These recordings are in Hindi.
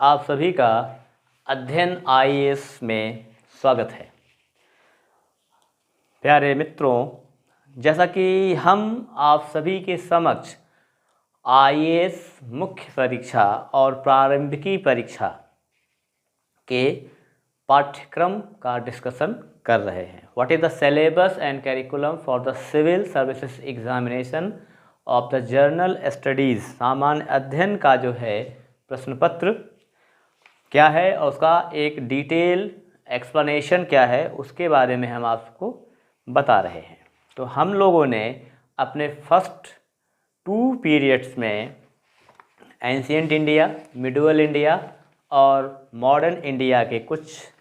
आप सभी का अध्ययन आईएएस में स्वागत है। प्यारे मित्रों, जैसा कि हम आप सभी के समक्ष आईएएस मुख्य परीक्षा और प्रारंभिकी परीक्षा के पाठ्यक्रम का डिस्कशन कर रहे हैं। What is the syllabus and curriculum for the civil services examination of the general studies. सामान्य अध्ययन का जो है प्रश्न पत्र क्या है और उसका एक डिटेल एक्सप्लेनेशन क्या है, उसके बारे में हम आपको बता रहे हैं। तो हम लोगों ने अपने फर्स्ट 2 पीरियड्स में एंशिएंट इंडिया, मिडवल इंडिया और मॉडर्न इंडिया के कुछ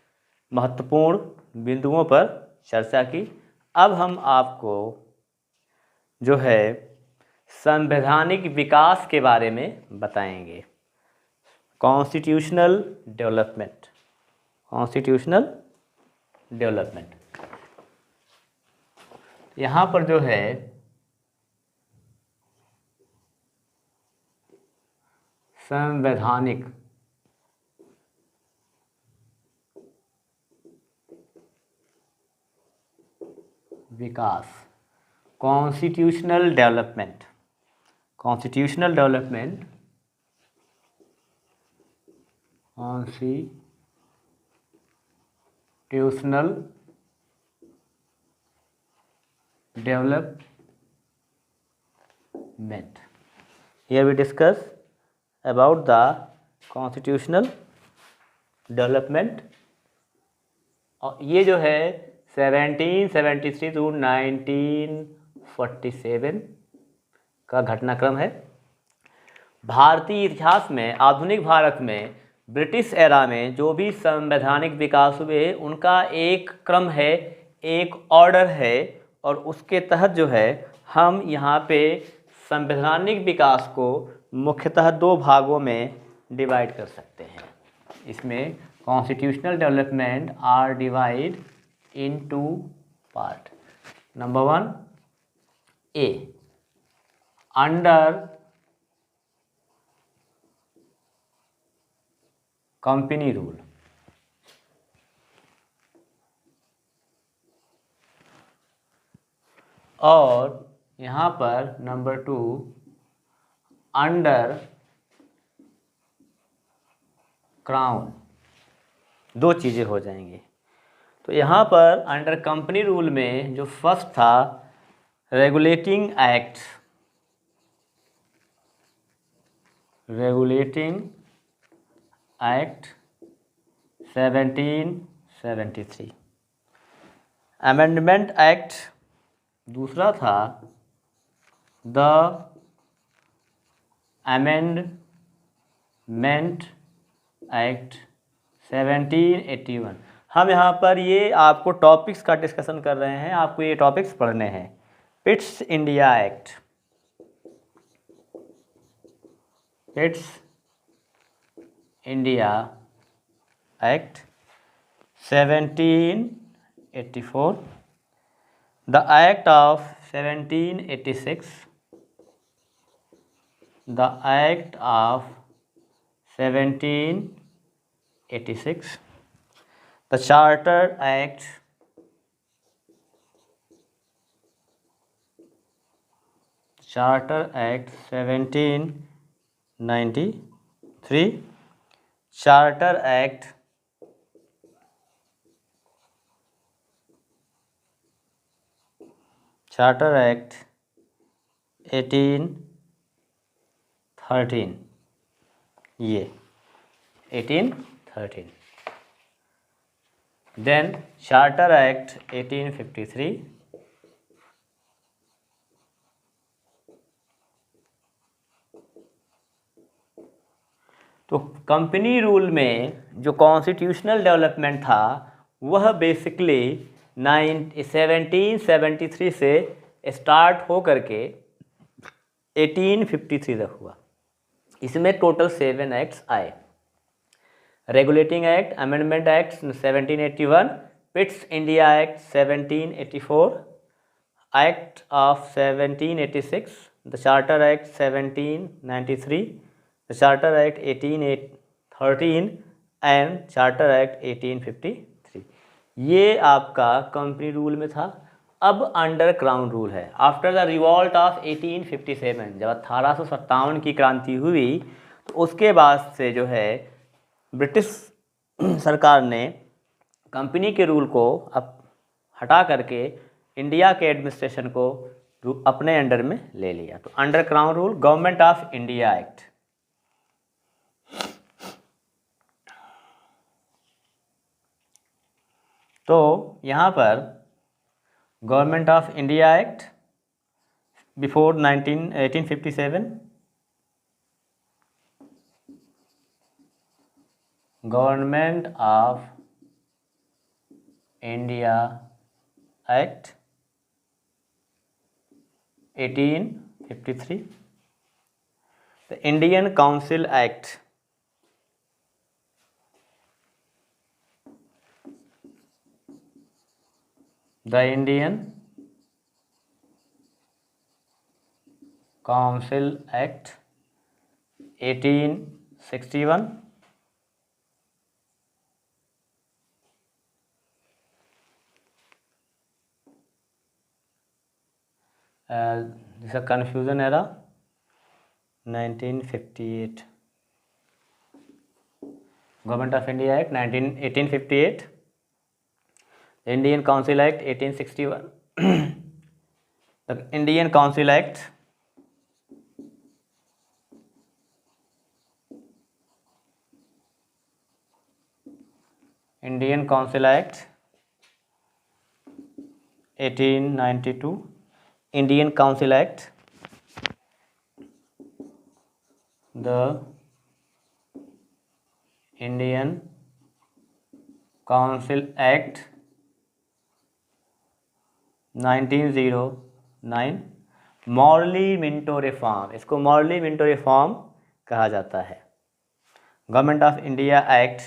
महत्वपूर्ण बिंदुओं पर चर्चा की। अब हम आपको जो है संवैधानिक विकास के बारे में बताएंगे। Constitutional development, constitutional development. यहाँ पर जो है संवैधानिक विकास, constitutional development, constitutional development, constitutional development. Here we discuss about the constitutional development। और ये जो है 1773 to 1947 का घटनाक्रम है। भारतीय इतिहास में आधुनिक भारत में ब्रिटिश एरा में जो भी संवैधानिक विकास हुए उनका एक क्रम है, एक ऑर्डर है, और उसके तहत जो है हम यहाँ पे संवैधानिक विकास को मुख्यतः 2 भागों में डिवाइड कर सकते हैं। इसमें constitutional development are divide in 2 part. Number 1 A, under company rule. और यहाँ पर नंबर 2 अंडर क्राउन। 2 चीज़ें हो जाएंगी। तो यहाँ पर अंडर कंपनी रूल में जो फर्स्ट था regulating act, regulating act 1773। Amendment act दूसरा था द अमेंडमेंट एक्ट 1781। हम यहाँ पर ये आपको टॉपिक्स का डिस्कशन कर रहे हैं, आपको ये टॉपिक्स पढ़ने हैं। Pitt's India act, Pitt's India act 1784, the act of 1786, the act of 1786, the charter act, charter act 1793, charter act 1813, ये 1813। देन चार्टर एक्ट 1853, तो कंपनी रूल में जो कॉन्स्टिट्यूशनल डेवलपमेंट था वह बेसिकली 1773 से स्टार्ट हो करके 1853 तक हुआ। इसमें टोटल 7 एक्ट्स आए। Regulating act, amendment act 1781, Pitt's India act 1784, act of 1786, the charter act 1793, the charter act 18 13 and charter act 1853। ये आपका कंपनी रूल में था। अब अंडर क्राउन रूल है। आफ्टर द रिवॉल्ट ऑफ 1857, जब 1857 की क्रांति हुई तो उसके बाद से जो है ब्रिटिश सरकार ने कंपनी के रूल को अब हटा करके इंडिया के एडमिनिस्ट्रेशन को अपने अंडर में ले लिया। तो under crown rule, government of India act. तो यहाँ पर government of India act before 1857, government of India act 1853, the Indian council act the Indian council act 1861, this is confusion era 1958, government of India act 1858, Indian council act 1861, the Indian council act Indian council act 1892, Indian council act, the Indian council act 1909, Morley Minto reform, इसको मॉर्ली मिंटो रिफॉर्म कहा जाता है। Government of India act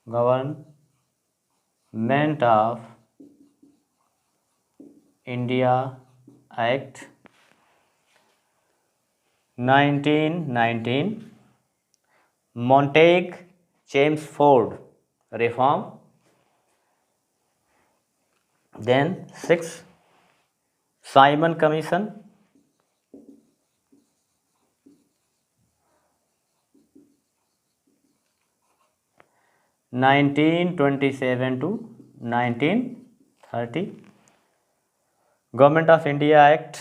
government of India act 1919, Montagu Chelmsford reform, then 6 Simon commission, 1927 to 1930, government of India act,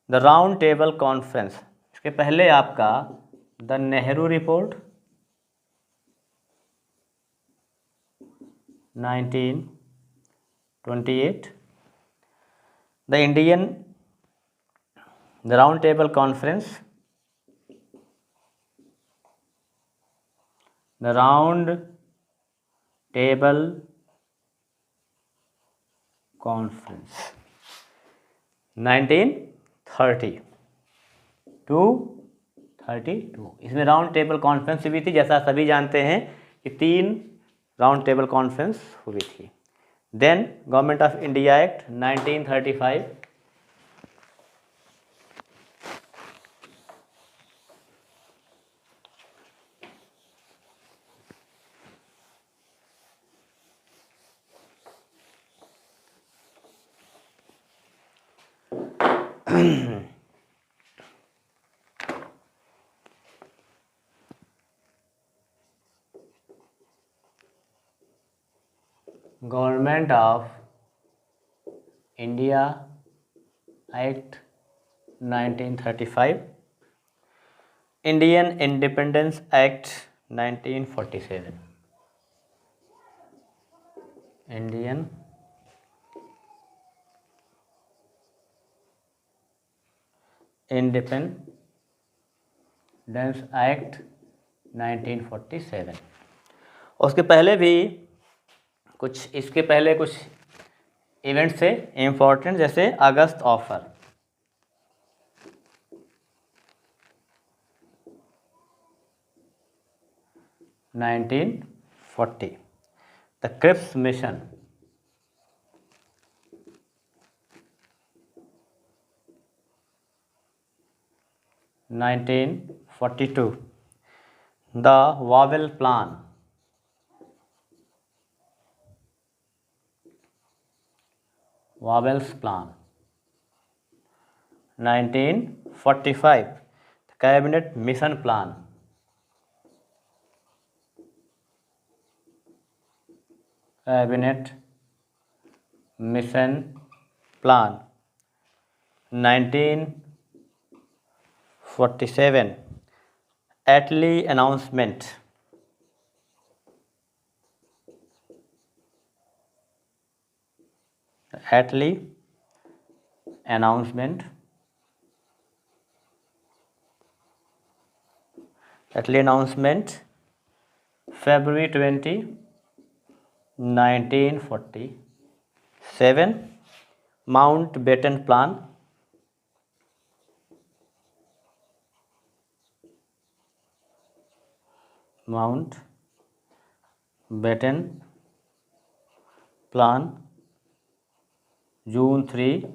the round table conference. इसके पहले आपका the Nehru report 1928, the round table conference, the round table conference 1930 to 32। इसमें राउंड टेबल कॉन्फ्रेंस हुई थी, जैसा सभी जानते हैं कि 3 राउंड टेबल कॉन्फ्रेंस हुई थी। Then Government of India Act 1935, Government of India Act 1935, Indian Independence Act 1947, Indian Independence Act 1947। उसके पहले भी इसके पहले कुछ इवेंट्स थे इम्पोर्टेंट, जैसे August offer, (1940), the Cripps mission, 1942. The Wavell Plan. Wavell's Plan. 1945. The Cabinet Mission Plan. Cabinet Mission Plan. 1947. Attlee Announcement. Attlee Announcement. Attlee Announcement. February 20, 1947. Mountbatten Plan. Mountbatten Plan. June 3,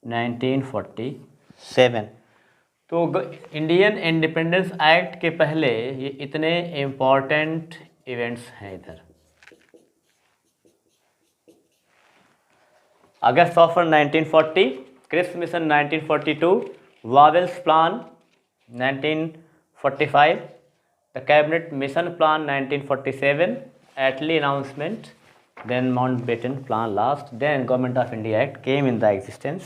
1947. तो इंडियन इंडिपेंडेंस एक्ट के पहले ये इतने इम्पॉर्टेंट इवेंट्स हैं इधर। August offer 1940, Cripps mission 1942, Wavell's plan 1945, the cabinet mission plan 1947, Attlee announcement, then Mountbatten Plan last, then Government of India Act came in the existence.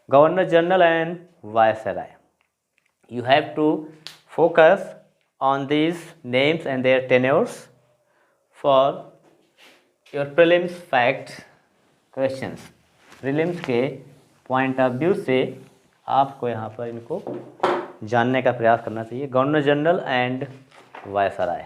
Governor General and Viceroy. You have to focus on these names and their tenures for your prelims fact questions. Prelims के point of view से आपको यहाँ पर इनको जानने का प्रयास करना चाहिए। Governor general and viceroy.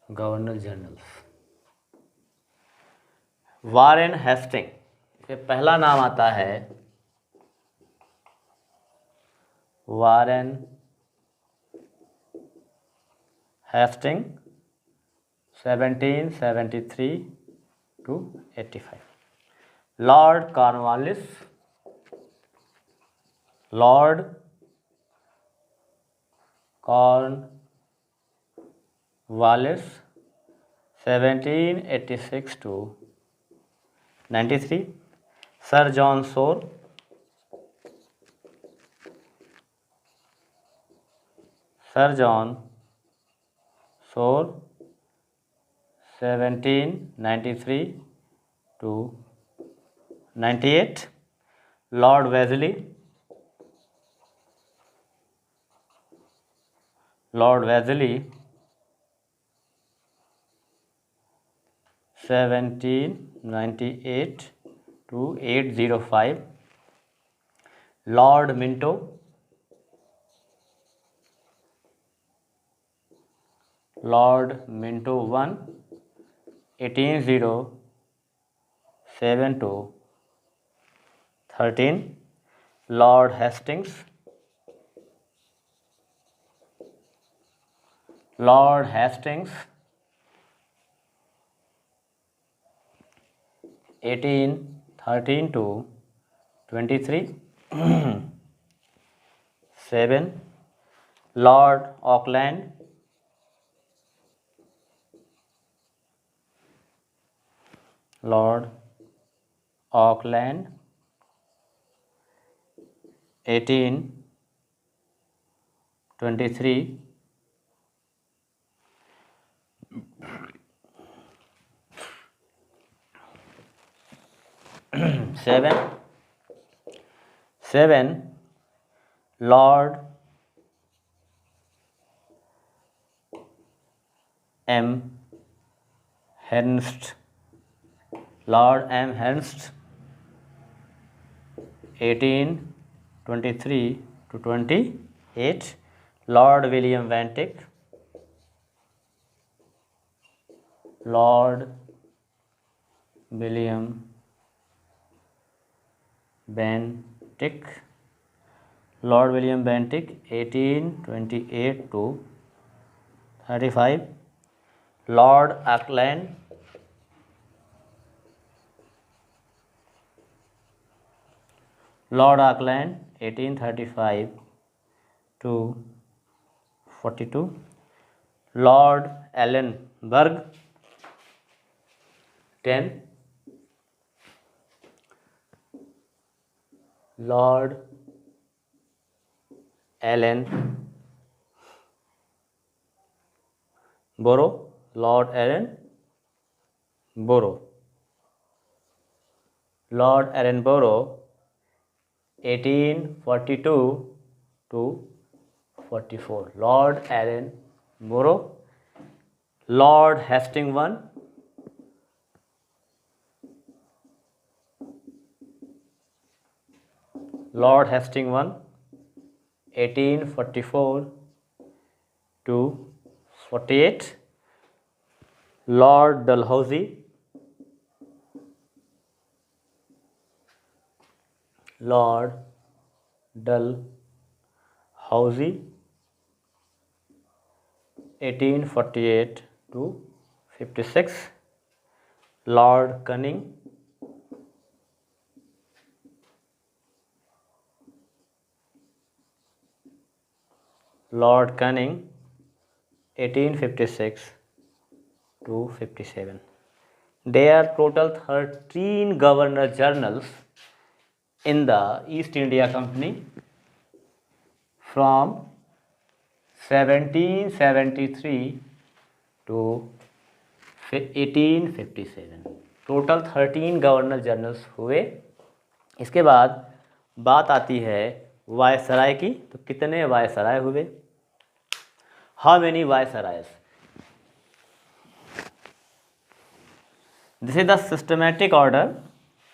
Governor general Warren Hasting, इसके पहला नाम आता है Warren Hasting 1773 to 85। Lord Cornwallis, Lord Cornwallis 1786 to 93। Sir John Shore, Sir John Shore 1793 to 98। Lord Wellesley, Lord Wellesley 1798 to 805। Lord Minto, Lord Minto 1 1807 to 13। Lord Hastings, Lord Hastings 1813 to 23 7। Lord Auckland, Lord Auckland 1823 7। Lord M Hearst, Lord Amherst 1823 to 28। Lord William Bentinck, Lord William Bentinck, Lord William Bentinck 1828 to 1835 Lord Auckland, Lord Auckland 1835 to 42, Lord Ellenborough 10, Lord Ellenborough, Lord Ellenborough, Lord Ellenborough 1842 to 44, Lord Ellenborough, Lord Hastings one, Lord Hastings one 1844 to 48, Lord Dalhousie, Lord Dalhousie 1848 to 56, Lord Canning, Lord Canning 1856 to 57. There are total 13 governor generals in the East India Company from 1773 to 1857. Total 13 governor generals हुए। इसके बाद बात आती है वायसराय की, तो कितने वायसराय हुए? How many viceroys? This is the systematic order,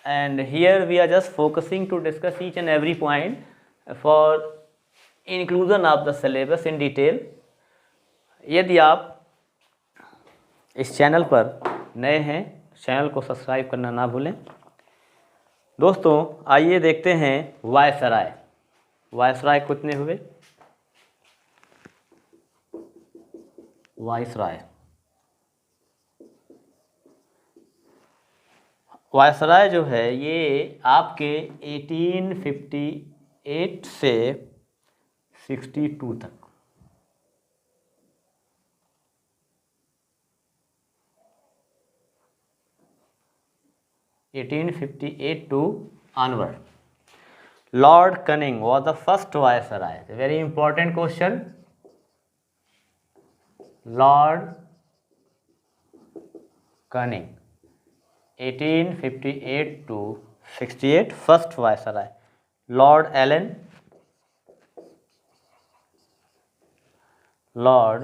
and here we are just focusing to discuss each and every point for inclusion of the syllabus in detail. यदि आप इस चैनल पर नए हैं, चैनल को सब्सक्राइब करना ना भूलें। दोस्तों आइए देखते हैं वायसराय। वायसराय कितने हुए? वायसराय वायसराय जो है ये आपके 1858 से 62 तक, 1858 to onward. Lord Canning was the first viceroy. Very important question. Lord Canning 1858 to 68, first viceroy. Lord Allen, Lord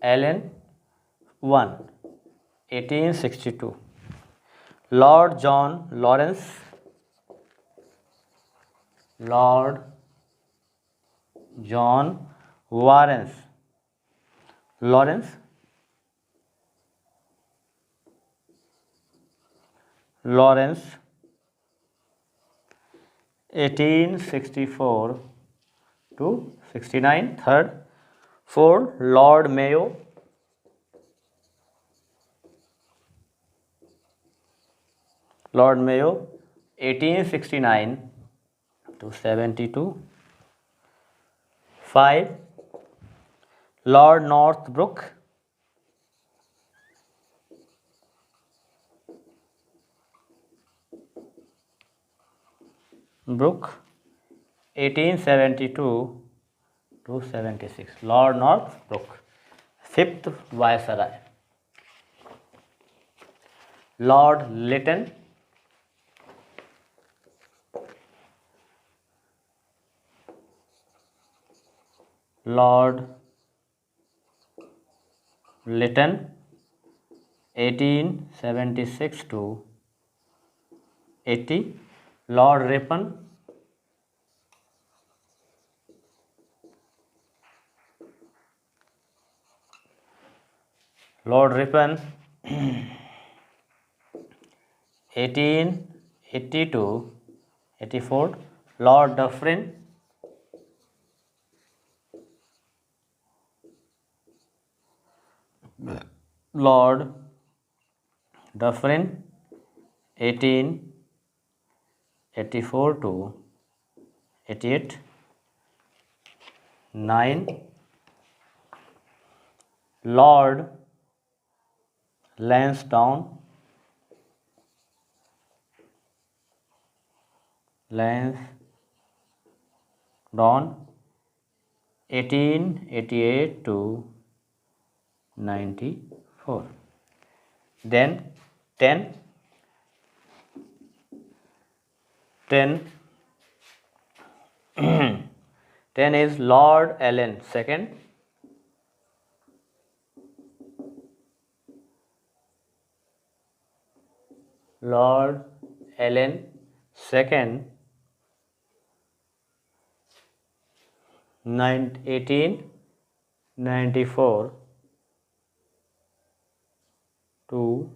Allen 1, 1862. Lord John Lawrence, Lord John Lawrence, Lawrence 1864 to 69, third. Fourth, Lord Mayo, Lord Mayo 1869 to 72. 5, Lord Northbrook, Brooke 1872 to 76, Lord Northbrook. 5th Viceroy, Lord Lytton, Lord Lytton 1876 to 80. Lord Ripon, Lord Ripon 1880 to 84. Lord Dufferin, Lord Dufferin 1884 to 88, 9 Lord Lansdowne 1888 to 94. Then 10 10 is Lord Allen II. Lord Allen II 1894 to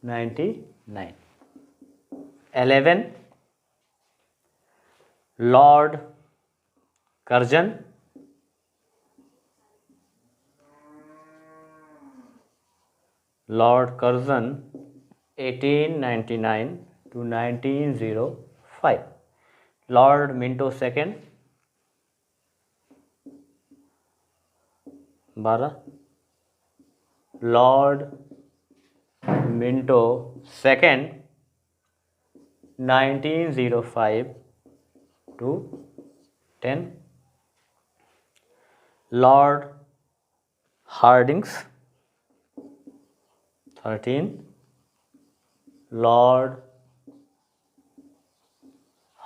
99. 11 Lord Curzon 1899 to 1905. Lord Minto II 12 Lord Minto II 1905 to 10. Lord Hardinge 13 Lord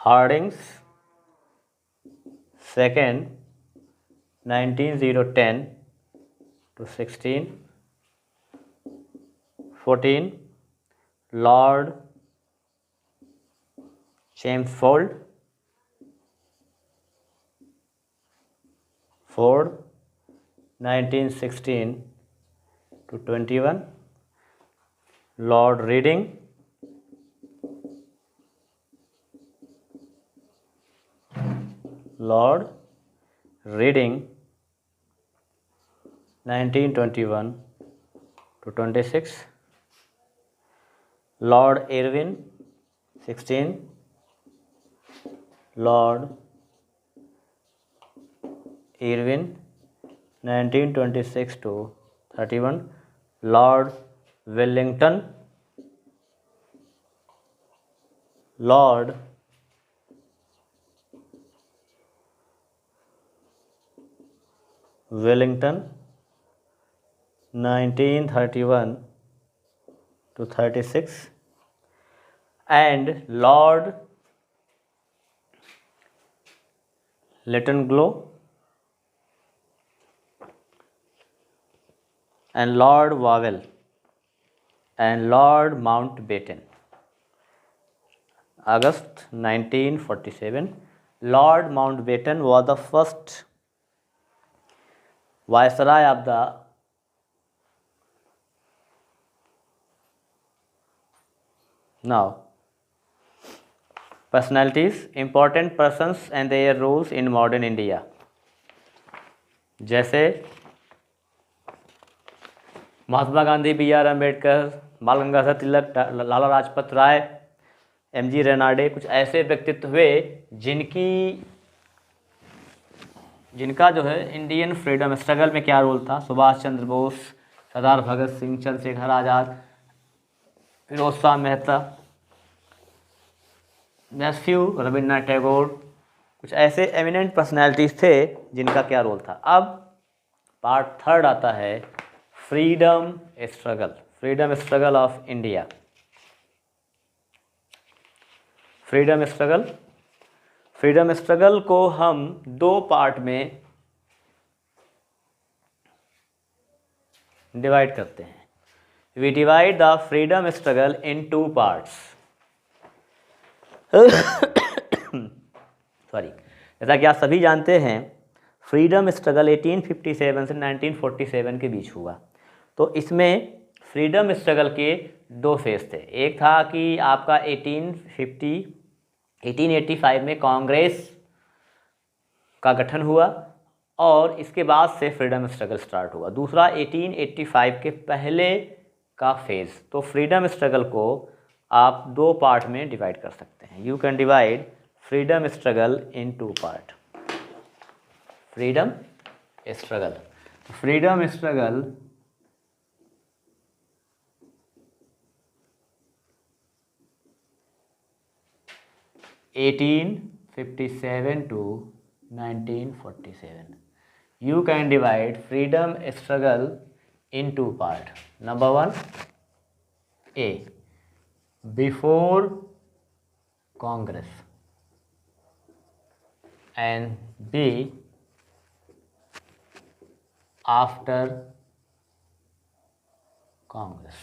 Hardinge II 1910 to 16. 14 Lord Chelmsford 1916 to 21. Lord Reading 1921 to 26. Lord Irwin 16. Lord Irwin 1926 to 31. Lord Wellington 1931 to 36. And Lord Lytton and Lord Wavell and Lord Mountbatten. August 1947. Lord Mountbatten was the first Viceroy of the now. Personalities, important persons and their roles in modern India. जैसे महात्मा गांधी, B.R. अम्बेडकर, बाल गंगाधर तिलक, लाला लाजपत राय, M.G. रेनाडे, कुछ ऐसे व्यक्तित्व हुए जिनका जो है इंडियन फ्रीडम स्ट्रगल में क्या रोल था। सुभाष चंद्र बोस, सरदार भगत सिंह, चंद्रशेखर आज़ाद, फिरोज शाह मेहता, मैथ्यू, रविन्द्रनाथ टैगोर, कुछ ऐसे एमिनेंट पर्सनैलिटीज़ थे जिनका क्या रोल था। अब पार्ट 3 आता है freedom struggle of India. Freedom struggle को हम 2 पार्ट में डिवाइड करते हैं। We divide the freedom struggle in 2 parts. Sorry, जैसा कि आप सभी जानते हैं फ्रीडम स्ट्रगल 1857 से 1947 के बीच हुआ। तो इसमें फ्रीडम स्ट्रगल के 2 फेज थे। एक था कि आपका 1885 में कांग्रेस का गठन हुआ और इसके बाद से फ्रीडम स्ट्रगल स्टार्ट हुआ। दूसरा 1885 के पहले का फेज़। तो फ्रीडम स्ट्रगल को आप दो पार्ट में डिवाइड कर सकते हैं। You can divide freedom struggle in two part. Freedom struggle, freedom struggle 1857 to 1947. You can divide freedom struggle in two parts. Number one, A, before Congress, and B, after Congress.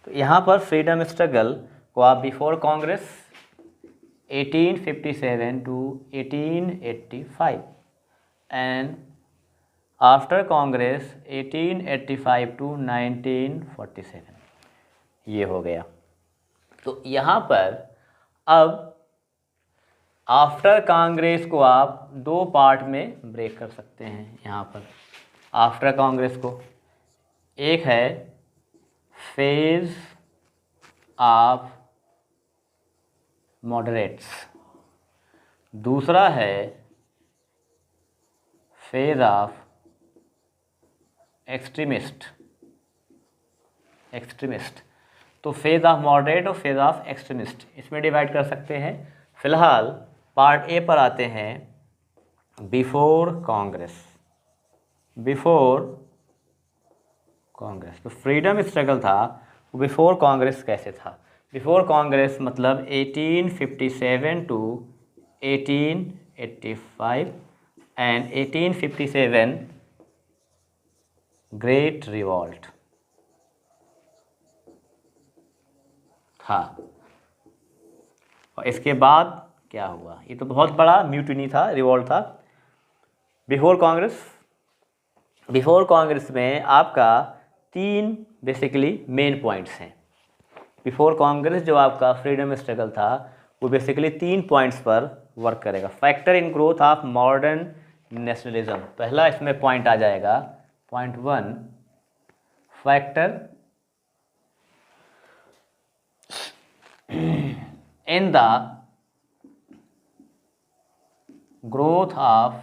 तो यहाँ पर फ्रीडम स्ट्रगल को आप before Congress 1857 to 1885 and after Congress 1885 to 1947, ये हो गया। तो यहाँ पर अब आफ्टर कांग्रेस को आप दो पार्ट में ब्रेक कर सकते हैं। यहाँ पर आफ्टर कांग्रेस को एक है फेज ऑफ मॉडरेट्स, दूसरा है फेज ऑफ एक्सट्रीमिस्ट। तो फेज ऑफ मॉडरेट और फेज ऑफ एक्सट्रीमिस्ट इसमें डिवाइड कर सकते हैं। फिलहाल पार्ट ए पर आते हैं, बिफोर कांग्रेस। तो फ्रीडम स्ट्रगल था वो बिफोर कांग्रेस कैसे था? बिफोर कांग्रेस मतलब 1857 to 1885 एंड 1857 ग्रेट रिवॉल्ट था। और इसके बाद क्या हुआ? ये तो बहुत बड़ा म्यूटिनी था, रिवॉल्ट था। बिफोर कांग्रेस में आपका तीन बेसिकली मेन पॉइंट्स हैं। बिफोर कांग्रेस जो आपका फ्रीडम स्ट्रगल था वो बेसिकली 3 पॉइंट्स पर वर्क करेगा। Factor in growth of modern nationalism, पहला इसमें पॉइंट आ जाएगा, point 1, factor in the growth of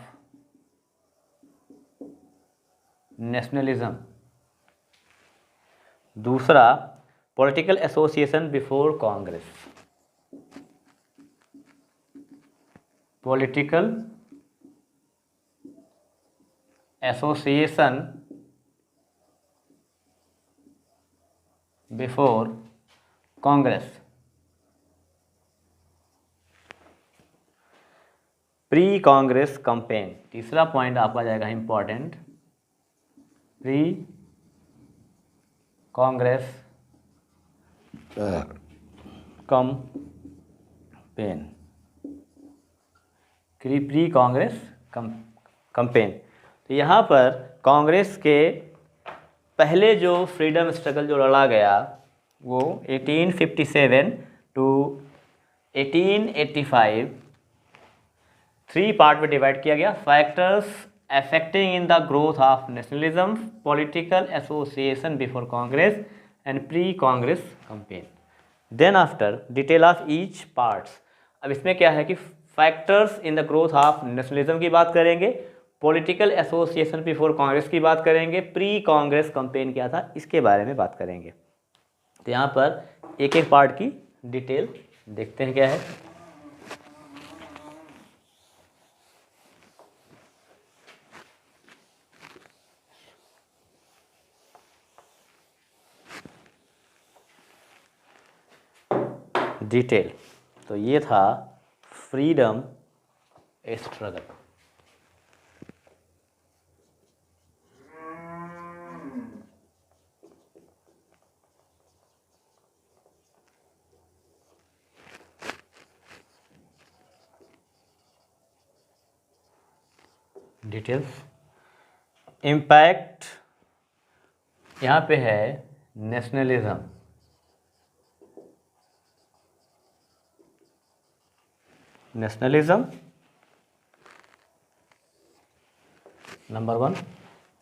nationalism. दूसरा political association before Congress, political association before Congress. Pre Congress campaign, तीसरा पॉइंट आपका जाएगा important, pre Congress campaign, pre Congress campaign. तो यहाँ पर कांग्रेस के पहले जो फ्रीडम स्ट्रगल जो लड़ा गया वो 1857 to 1885 3 पार्ट में डिवाइड किया गया। Factors affecting in the growth of nationalism, political association before Congress and pre Congress campaign. Then after detail of each parts. अब इसमें क्या है कि factors in the growth of nationalism की बात करेंगे, पॉलिटिकल एसोसिएशन बिफोर कांग्रेस की बात करेंगे, प्री कांग्रेस कैंपेन क्या था इसके बारे में बात करेंगे। तो यहाँ पर एक एक पार्ट की डिटेल देखते हैं क्या है। डिटेल, तो ये था फ्रीडम स्ट्रगल। डिटेल्स, इम्पैक्ट यहाँ पे है nationalism, number 1,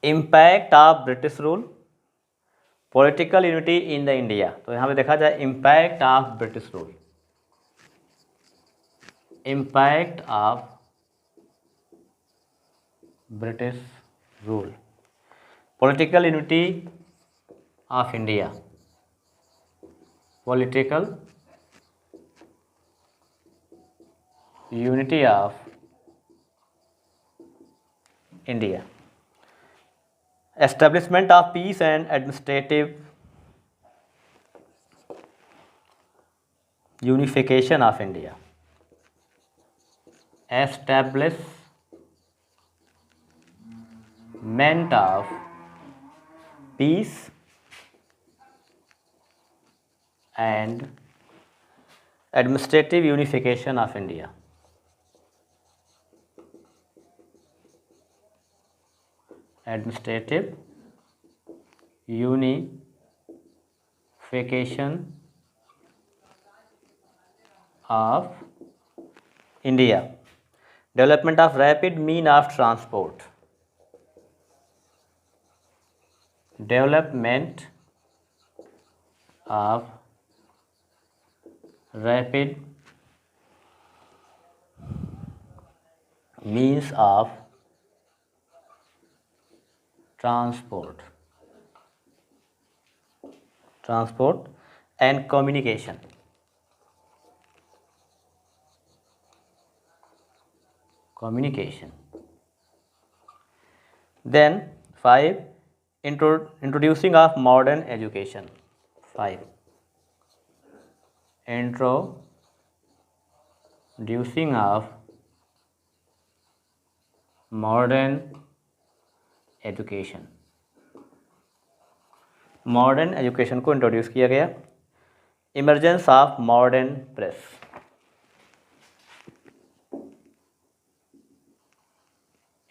impact of British rule, political unity in the India. तो यहाँ पे देखा जाए impact of British rule, impact of British rule, political unity of India, political unity of India, establishment of peace and administrative unification of India, establishment of peace and administrative unification of India, administrative unification of India, development of rapid mean of transport, development of rapid means of transport and communication, then 5, introducing of modern education, 5, introducing of modern education, modern education को इंट्रोड्यूस किया गया, emergence of modern press,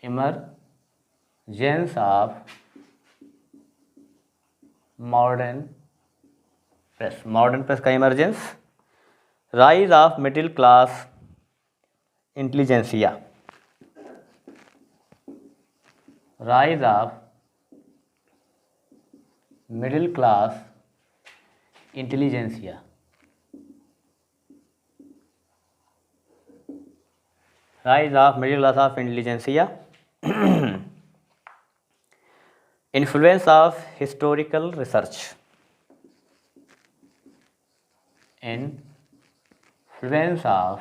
emergence of modern press, modern press का emergence, rise of middle class intelligentsia, rise of middle class intelligentsia, rise of middle class of intelligentsia, influence of historical research, influence of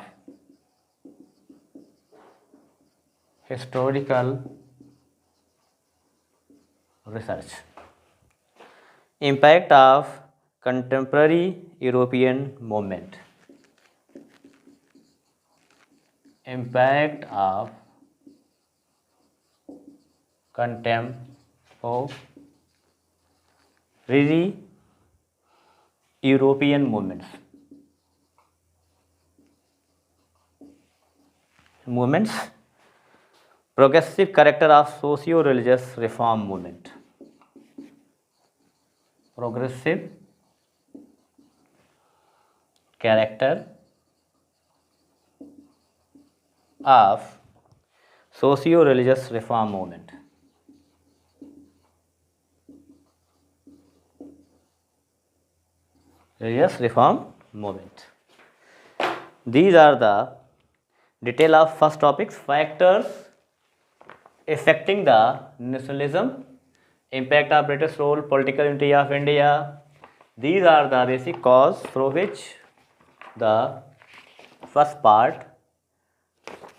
historical research, impact of contemporary European movement, impact of contemporary European movements, progressive character of socio-religious reform movement, progressive character of socio-religious reform movement, religious reform movement. These are the detail of first topics, factors affecting the nationalism, impact of British rule, political unity of India. These are the basic cause through which the first part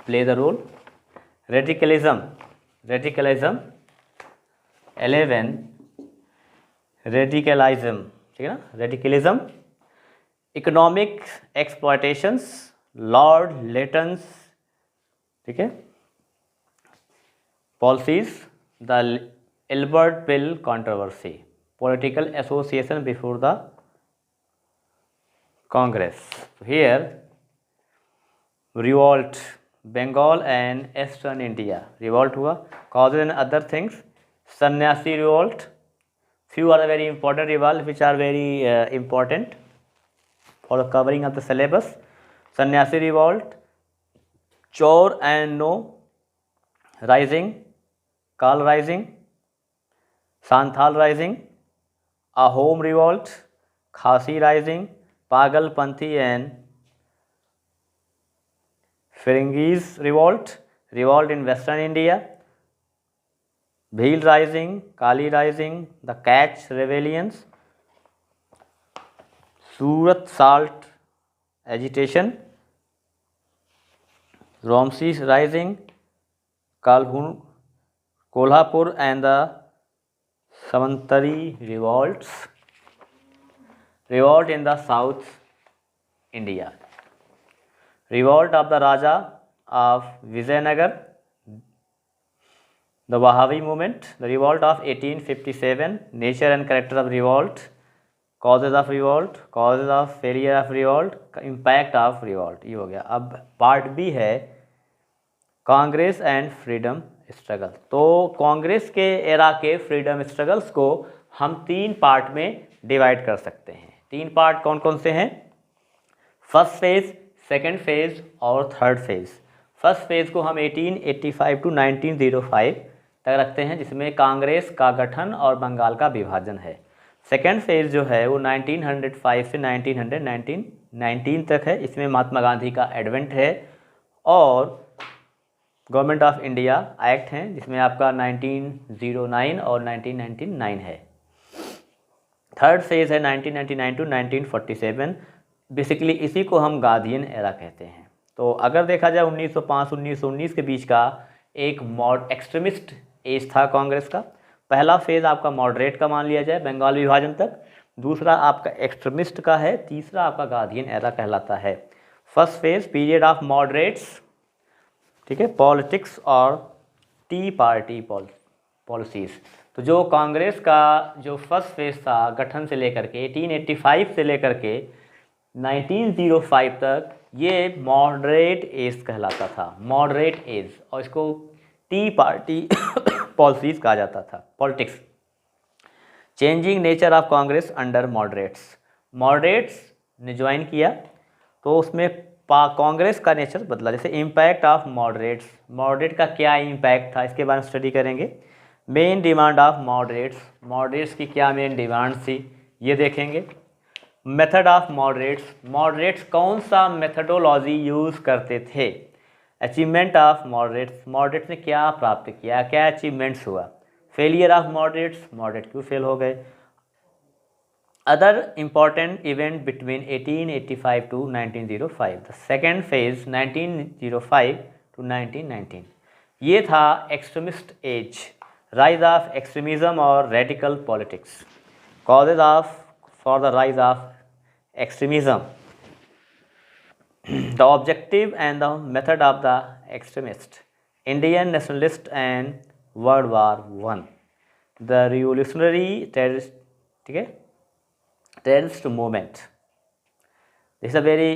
play the role. Radicalism 11, radicalism, ठीक है ना, radicalism, economic exploitations, Lord Leighton's, ठीक है, policies, the Albert Bill controversy, political association before the Congress. Here, revolt, Bengal and Eastern India, revolt हुआ, causes and other things, Sannyasi revolt, few are the very important revolt which are very important for the covering of the syllabus. Sannyasi revolt, Chor and No rising, काल rising, Santhal rising, Ahom revolt, Khasi rising, Pagalpanthi and फिरंगीज revolt, revolt in western India, Bhil rising, Koli rising, the Kutch rebellions, Surat salt agitation, Ramosi rising, कालहुन कोल्हापुर एंड द समंतरी revolts, revolt in the south India, revolt of the Raja of Vijayanagar, the Wahhabi movement, the revolt of 1857, nature and character of revolt, causes of revolt, causes of failure of revolt, impact of revolt, ये हो गया। अब पार्ट बी है कांग्रेस एंड फ्रीडम स्ट्रगल। तो कांग्रेस के एरा के फ्रीडम स्ट्रगल्स को हम 3 पार्ट में डिवाइड कर सकते हैं। 3 पार्ट कौन कौन से हैं? फर्स्ट फेज, सेकेंड फेज और थर्ड फेज। फर्स्ट फेज को हम 1885 टू 1905 तक रखते हैं, जिसमें कांग्रेस का गठन और बंगाल का विभाजन है। सेकेंड फेज जो है वो 1905 से 1919 तक है। इसमें महात्मा गांधी का एडवेंट है और गवर्नमेंट ऑफ इंडिया एक्ट हैं, जिसमें आपका 1909 और 1999 है। थर्ड फेज है 1999 टू 1947। बेसिकली इसी को हम गांधीयन एरा कहते हैं। तो अगर देखा जाए 1905-1919 के बीच का एक एक्सट्रीमिस्ट एज था कांग्रेस का। पहला फेज़ आपका मॉडरेट का मान लिया जाए बंगाल विभाजन तक, दूसरा आपका एक्सट्रीमिस्ट का है, तीसरा आपका गांधीयन एरा कहलाता है। First phase period of moderates, ठीक है, पॉलिटिक्स और टी पार्टी पॉलिसीज़। तो जो कांग्रेस का जो फर्स्ट फेज था गठन से लेकर के 1885 से लेकर के 1905 तक, ये मॉडरेट एज कहलाता था, मॉडरेट एज, और इसको टी पार्टी पॉलिसीज कहा जाता था, politics. Changing nature of Congress under moderates ने ज्वाइन किया तो उसमें कांग्रेस का नेचर बदला। जैसे इम्पैक्ट ऑफ मॉडरेट का क्या इम्पैक्ट था, इसके बारे में स्टडी करेंगे। मेन डिमांड ऑफ मॉडरेट्स की क्या मेन डिमांड थी ये देखेंगे। मेथड ऑफ मॉडरेट्स कौन सा मेथडोलॉजी यूज़ करते थे। अचीवमेंट ऑफ मॉडरेट्स ने क्या प्राप्त किया, क्या अचीवमेंट्स हुआ। फेलियर ऑफ मॉडरेट क्यों फेल हो गए। Other important event between 1885 to 1905, the second phase 1905 to 1919। ये था extremist age, rise of extremism और radical politics. Causes for the rise of extremism, the objective and the method of the extremist, Indian nationalist and World War I, the revolutionary terrorist movement. This is a very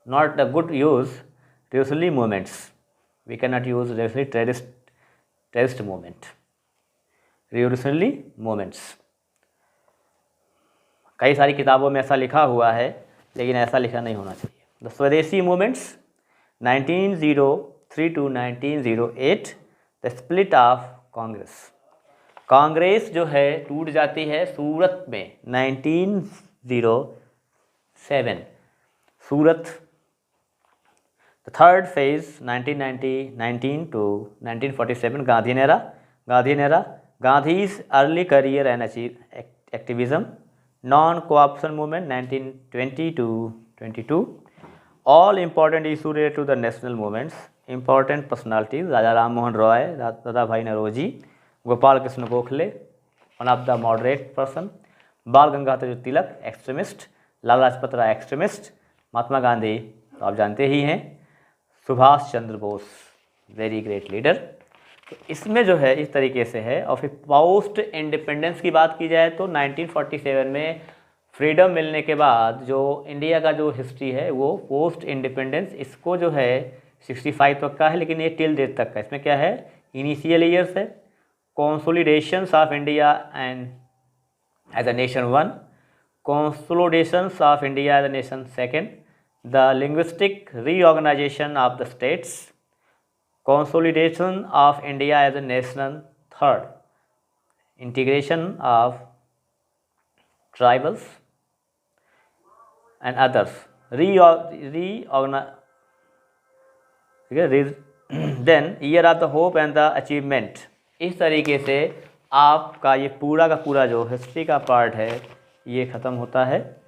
not a good use revolutionary movements. We cannot use revolutionary terrorist movement. Revolutionary movements. कई सारी किताबों में ऐसा लिखा हुआ है, लेकिन ऐसा लिखा नहीं होना चाहिए। The swadeshi movements 1903 to 1908, the split of Congress जो है टूट जाती है सूरत में 1907। Surat. The third phase 1919 to 1947, Gandhian era, Gandhi's early career and activism. Non cooperation movement 1920 to 22। All important issue related to the national movements. Important personalities Raja Ram Mohan Roy, Dada Bhai Naoroji, Gopal Krishna Gokhale, one of the moderate person, Bal Gangadhar Tilak extremist, Lala Lajpat Rai extremist, Mahatma Gandhi तो आप जानते ही हैं, Subhash Chandra Bose very great leader. तो इसमें जो है इस तरीके से है। और फिर पोस्ट इंडिपेंडेंस की बात की जाए तो 1947 में फ्रीडम मिलने के बाद जो इंडिया का जो हिस्ट्री है वो पोस्ट इंडिपेंडेंस, इसको जो है 65 तक का है, लेकिन ये टिल डेट तक का। इसमें क्या है, इनिशियल ईयर्स है, consolidations of India and as a nation 1, consolidations of India as a nation 2, the linguistic reorganisation of the states, consolidation of India as a nation, third, integration of tribals and others, then year of the hope and the achievement। इस तरीके से आपका ये पूरा का पूरा जो हिस्ट्री का पार्ट है ये ख़त्म होता है।